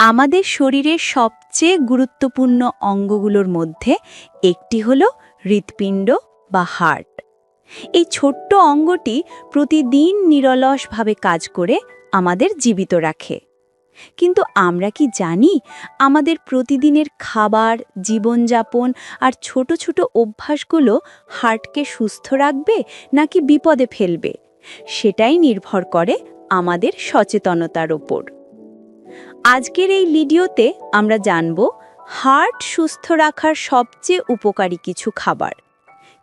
আমাদের শরীরের সবচেয়ে গুরুত্বপূর্ণ অঙ্গগুলোর মধ্যে একটি হলো হৃৎপিণ্ড বা হার্ট। এই ছোট্ট অঙ্গটি প্রতিদিন নিরলসভাবে কাজ করে আমাদের জীবিত রাখে। কিন্তু আমরা কি জানি আমাদের প্রতিদিনের খাবার, জীবনযাপন আর ছোট ছোট অভ্যাসগুলো হার্টকে সুস্থ রাখবে নাকি বিপদে ফেলবে? সেটাই নির্ভর করে আমাদের সচেতনতার ওপর। আজকের এই ভিডিওতে আমরা জানব হার্ট সুস্থ রাখার সবচেয়ে উপকারী কিছু খাবার,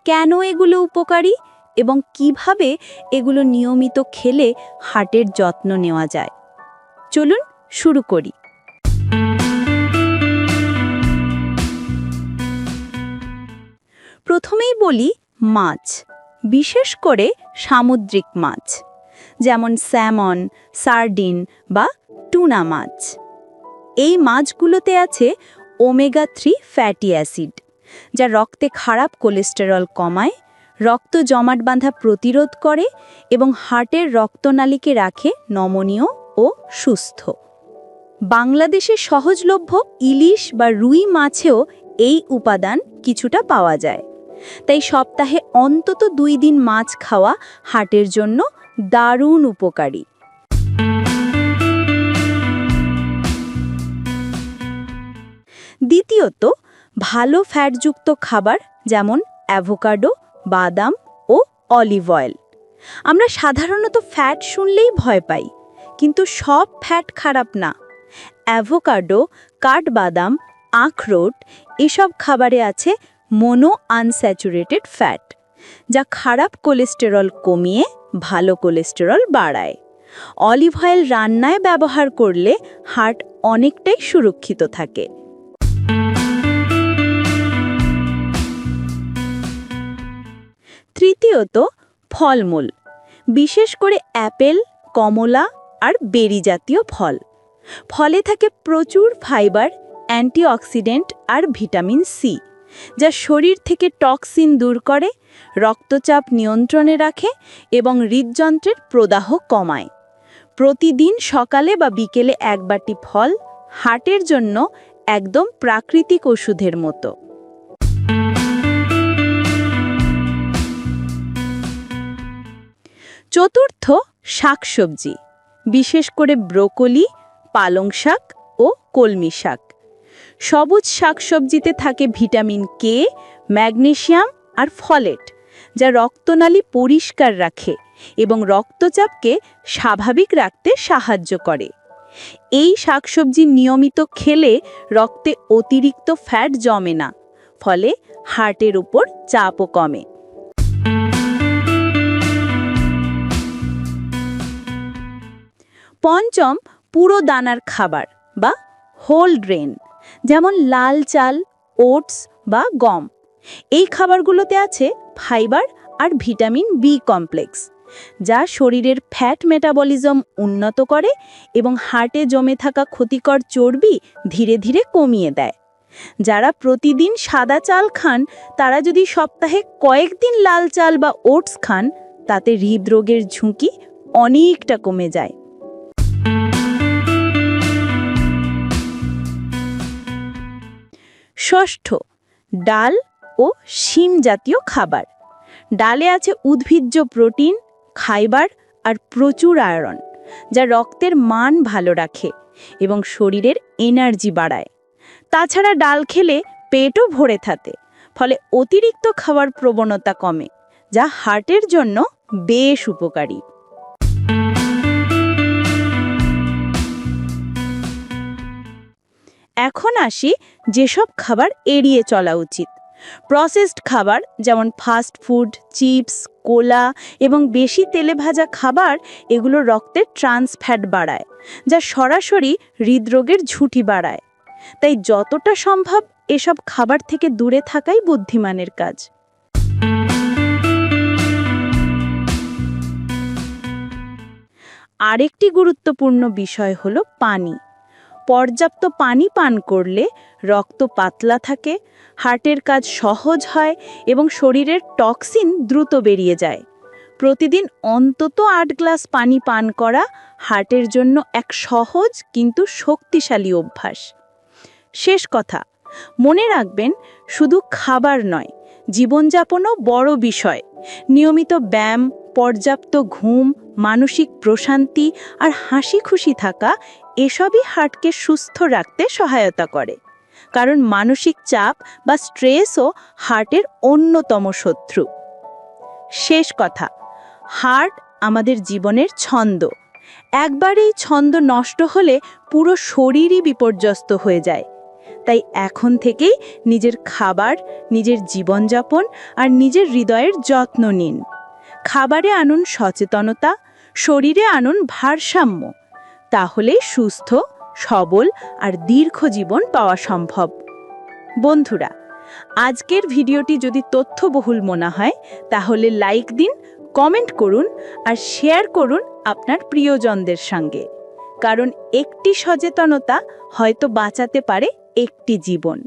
কেন এগুলো উপকারী এবং কিভাবে এগুলো নিয়মিত খেলে হার্টের যত্ন নেওয়া যায়। চলুন শুরু করি। প্রথমেই বলি মাছ, বিশেষ করে সামুদ্রিক মাছ যেমন স্যামন, সার্ডিন বা টুনা মাছ। এই মাছগুলোতে আছে ওমেগা-3 ফ্যাটি অ্যাসিড, যা রক্তে খারাপ কোলেস্টেরল কমায়, রক্ত জমাট বাঁধা প্রতিরোধ করে এবং হার্টের রক্তনালীকে রাখে নমনীয় ও সুস্থ। বাংলাদেশে সহজলভ্য ইলিশ বা রুই মাছেও এই উপাদান কিছুটা পাওয়া যায়। তাই সপ্তাহে অন্তত 2 দিন মাছ খাওয়া হার্টের জন্য দারুণ উপকারী। দ্বিতীয়ত, ভালো ফ্যাটযুক্ত খাবার যেমন অ্যাভোকাডো, বাদাম ও অলিভ অয়েল। আমরা সাধারণত ফ্যাট শুনলেই ভয় পাই, কিন্তু সব ফ্যাট খারাপ না। অ্যাভোকাডো, কাঠবাদাম, আখরোট এসব খাবারে আছে মোনো আনস্যাচুরেটেড ফ্যাট, যা খারাপ কোলেস্টেরল কমিয়ে ভালো কোলেস্টেরল বাড়ায়। অলিভ অয়েল রান্নায় ব্যবহার করলে হার্ট অনেকটাই সুরক্ষিত থাকে। তৃতীয়ত, ফলমূল, বিশেষ করে অ্যাপেল, কমলা আর বেরি জাতীয় ফল। ফলে থাকে প্রচুর ফাইবার, অ্যান্টিঅক্সিডেন্ট আর ভিটামিন সি, যা শরীর থেকে টক্সিন দূর করে, রক্তচাপ নিয়ন্ত্রণে রাখে এবং হৃদযন্ত্রের প্রদাহ কমায়। প্রতিদিন সকালে বা বিকেলে 1 বাটি ফল হার্টের জন্য একদম প্রাকৃতিক ওষুধের মতো। চতুর্থ, শাকসবজি, বিশেষ করে ব্রোকলি, পালং শাক ও কলমি শাক। সবুজ শাকসবজিতে থাকে ভিটামিন কে, ম্যাগনেসিয়াম আর ফলেট, যা রক্তনালী পরিষ্কার রাখে এবং রক্তচাপকে স্বাভাবিক রাখতে সাহায্য করে। এই শাকসবজি নিয়মিত খেলে রক্তে অতিরিক্ত ফ্যাট জমে না, ফলে হার্টের উপর চাপও কমে। পঞ্চম, পুরো দানার খাবার বা হোল গ্রেন, যেমন লাল চাল, ওটস বা গম। এই খাবারগুলোতে আছে ফাইবার আর ভিটামিন বি কমপ্লেক্স, যা শরীরের ফ্যাট মেটাবলিজম উন্নত করে এবং হার্টে জমে থাকা ক্ষতিকর চর্বি ধীরে ধীরে কমিয়ে দেয়। যারা প্রতিদিন সাদা চাল খান, তারা যদি সপ্তাহে কয়েকদিন লাল চাল বা ওটস খান, তাতে হৃদরোগের ঝুঁকি অনেকটা কমে যায়। ষষ্ঠ, ডাল ও শিম জাতীয় খাবার। ডালে আছে উদ্ভিজ্জ প্রোটিন, ফাইবার আর প্রচুর আয়রন, যা রক্তের মান ভালো রাখে এবং শরীরের এনার্জি বাড়ায়। তাছাড়া ডাল খেলে পেটও ভরে থাকে, ফলে অতিরিক্ত খাওয়ার প্রবণতা কমে, যা হার্টের জন্য বেশ উপকারী। এখন আসি যেসব খাবার এড়িয়ে চলা উচিত। প্রসেসড খাবার যেমন ফাস্ট ফুড, চিপস, কোলা এবং বেশি তেলে ভাজা খাবার, এগুলো রক্তের ট্রান্স ফ্যাট বাড়ায়, যা সরাসরি হৃদরোগের ঝুঁকি বাড়ায়। তাই যতটা সম্ভব এসব খাবার থেকে দূরে থাকাই বুদ্ধিমানের কাজ। আরেকটি গুরুত্বপূর্ণ বিষয় হলো পানি। পর্যাপ্ত পানি পান করলে রক্ত পাতলা থাকে, হার্টের কাজ সহজ হয় এবং শরীরের টক্সিন দ্রুত বেরিয়ে যায়। প্রতিদিন অন্তত ৮ গ্লাস পানি পান করা হার্টের জন্য এক সহজ কিন্তু শক্তিশালী অভ্যাস। শেষ কথা, মনে রাখবেন, শুধু খাবার নয়, জীবনযাপনও বড় বিষয়। নিয়মিত ব্যায়াম, পর্যাপ্ত ঘুম, মানসিক প্রশান্তি আর হাসি খুশি থাকা এসবই হার্টকে সুস্থ রাখতে সহায়তা করে। কারণ মানসিক চাপ বা স্ট্রেসও হার্টের অন্যতম শত্রু। শেষ কথা, হার্ট আমাদের জীবনের ছন্দ। একবার এই ছন্দ নষ্ট হলে পুরো শরীরই বিপর্যস্ত হয়ে যায়। তাই এখন থেকেই নিজের খাবার, নিজের জীবনযাপন আর নিজের হৃদয়ের যত্ন নিন। খাবারে আনুন সচেতনতা, শরীরে আনুন ভারসাম্য। তাহলেই সুস্থ, সবল আর দীর্ঘ জীবন পাওয়া সম্ভব। বন্ধুরা, আজকের ভিডিওটি যদি তথ্যবহুল মনে হয় তাহলে লাইক দিন, কমেন্ট করুন আর শেয়ার করুন আপনার প্রিয়জনদের সঙ্গে। কারণ একটি সচেতনতা হয়তো বাঁচাতে পারে একটি জীবন।